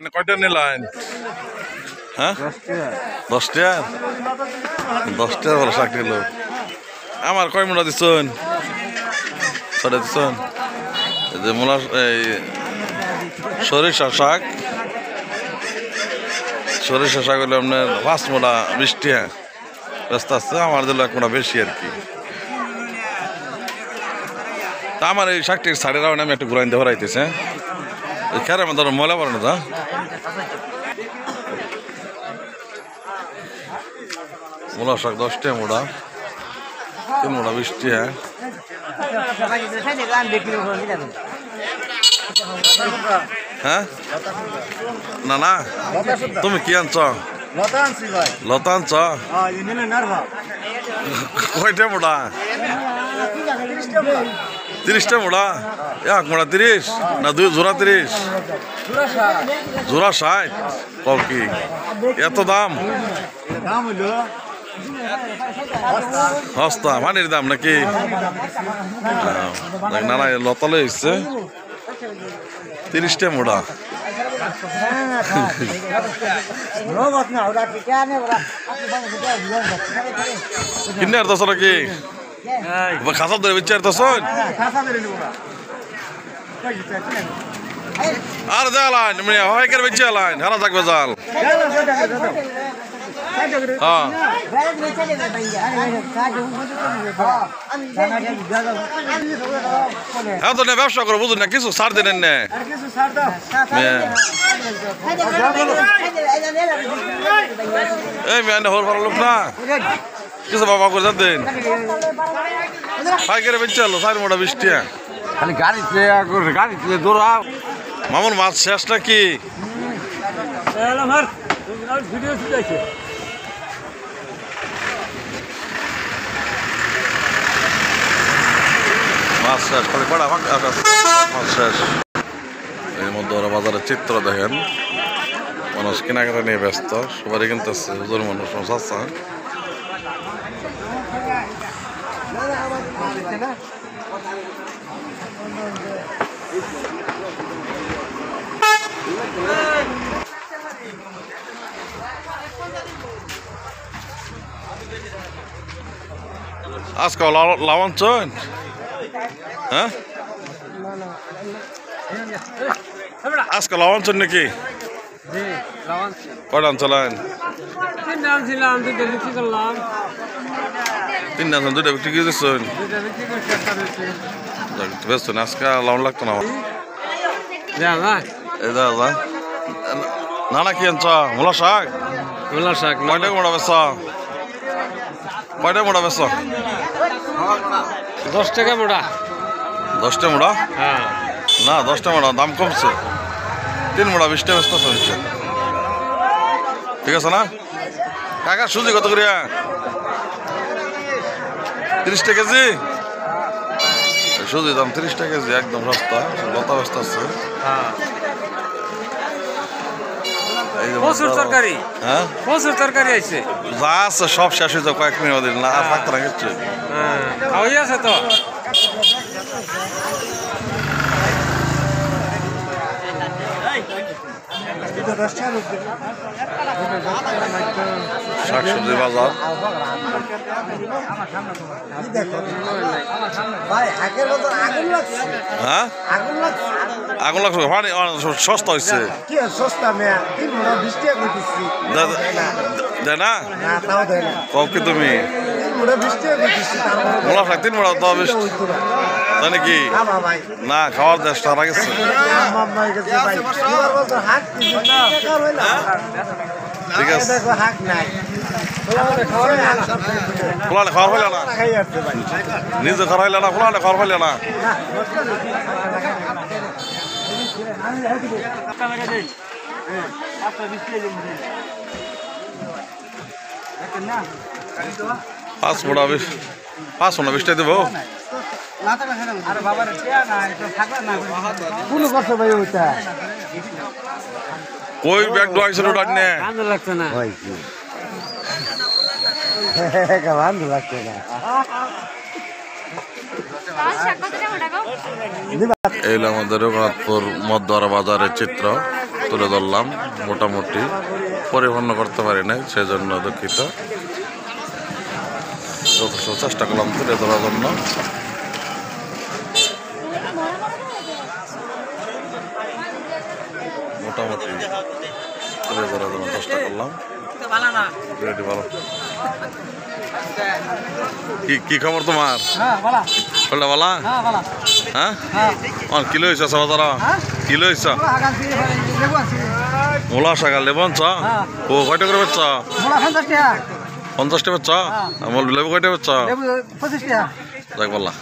কয়টা নিলেন? হ্যাঁ 10টা 10টা ভালো শাক নিল। আমার কয় মোটা দিচ্ছেন? 6টা দিচ্ছেন। এই যে মূলা এই সরিষা শাক হলে আপনার 5 মোটা 20 টাকা ব্যস্ত আসছে। আমার দিল 1 মোটা বেশি আর কি। তা আমার এই শাকটির সাড়ে রাউন্ড আমি একটু ঘুরাইতে ভরাইতেছে। খেয়ার আমার ধরো ময়লা পড়ে না তা মূলা শাক 10 টাকা মোটা, 3 মোটা 20 টাকা। হ্যাঁ না না তুমি কি আনছ? লতা আনছ? কয়টা মোটা? 30টা মোটা? 1 মোটা 30 না 2 জোড়া 30? জোড়া 60? কও কি এত দাম? সস্তা পানির দাম নাকি? না না লতা লই হচ্ছে 30টা মোটা। কিনে আর দশ নাকি খাসা ধরে বেচে আর দশ আর জালাইন হয়কের বেচে আলাইন হারা থাকবে জাল। হ্যাঁ তো ব্যবসা করো বুঝুন না কিছু ছাড় দেন না। এই মেয়ে হল ভালো লোক না কিছু বাবা করে দেন পাইকারে বেচে আলো 4 মোটা 20 টাকা খালি গাড়িতে দৌড়া। মামুন মাছ শেষ নাকি? মাছ শেষ খালি কড়া মাছ শেষ। এর মধ্যে ওরা বাজারের চিত্র দেখেন, মানুষ কেনাকাটা নিয়ে ব্যস্ত, সবারই কিনতেছে হুজুর মানুষ সস্তা। আজকাল লাভাঞ্চন হ্যাঁ আজকাল লাভাঞ্চন নাকি? কয়টা আনছিলেন? 3টা আনছিলাম, 2টা বিক্রি করলাম। 3টা আনছেন, 2টা বিক্রি করে দিচ্ছেন? ব্যস্ত না আজকে লাউন লাগতো না আমার। না না কি আনছ? মূলা শাক? মূলা শাক কয়টা মোটা বেছ? কয়টা মোটা বেছ? 10 টাকা মোটা। 10টা মোটা? হ্যাঁ না 10টা মোটা দাম কমছে, 3 মোটা 20 টাকা বেচতেছে হচ্ছে। ঠিক আছে না কাকা? সুজি কত করে? 30 টাকা কেজি সুজি দাম, 30 টাকা কেজি, একদম সস্তা। লতা ব্যস্ত আছে। প্রচুর তরকারি। হ্যাঁ প্রচুর তরকারি আছে, যা আছে সব শেষ হয়ে যাবে কয়েক মিনিট দিন না আর থাকতে না কিছু। খাওয়াই আছে তো। শাকসবজি বাজার হ্যাঁ আগুন লাগছে পানি সস্তা হয়েছে দেয় না কও কি তুমি? মোলা শাক 3 মোটা 10 তাই নাকি? না খাওয়ার দেশ সারা গেছে। ঠিক আছে খোলালে খাওয়ার হইলে না, নিজে খাওয়ার হইলে না, খোলালে খাওয়ার হইলে না। পাঁচ মোটা 20 টাকা দেবো। কই ব্যাগ ডোয়াইছিল ওটা নে লাগছে না লাগছে না। এই হলো আমাদের রঘুনাথপুর মধ্যরা বাজারের চিত্র। তুলে ধরলাম, মোটামুটি পরিপূর্ণ করতে পারি নাই, সেজন্য দুঃখিত। যথেষ্ট চেষ্টা করলাম তুলে ধরার জন্য। মোটামুটি তুলে ধরার জন্য চেষ্টা করলাম। রেডি, ভালো। কি খবর তোমার? বলটা বলা, হ্যাঁ কিলো হয়েছে বাজারা, কিলো হয়েছে মূলা শাকা লেবন চা। ও কয়টা করে বেচছ? 50 টাকা বেচছ। লেবু কয়টা বেচছ? যাক বললা।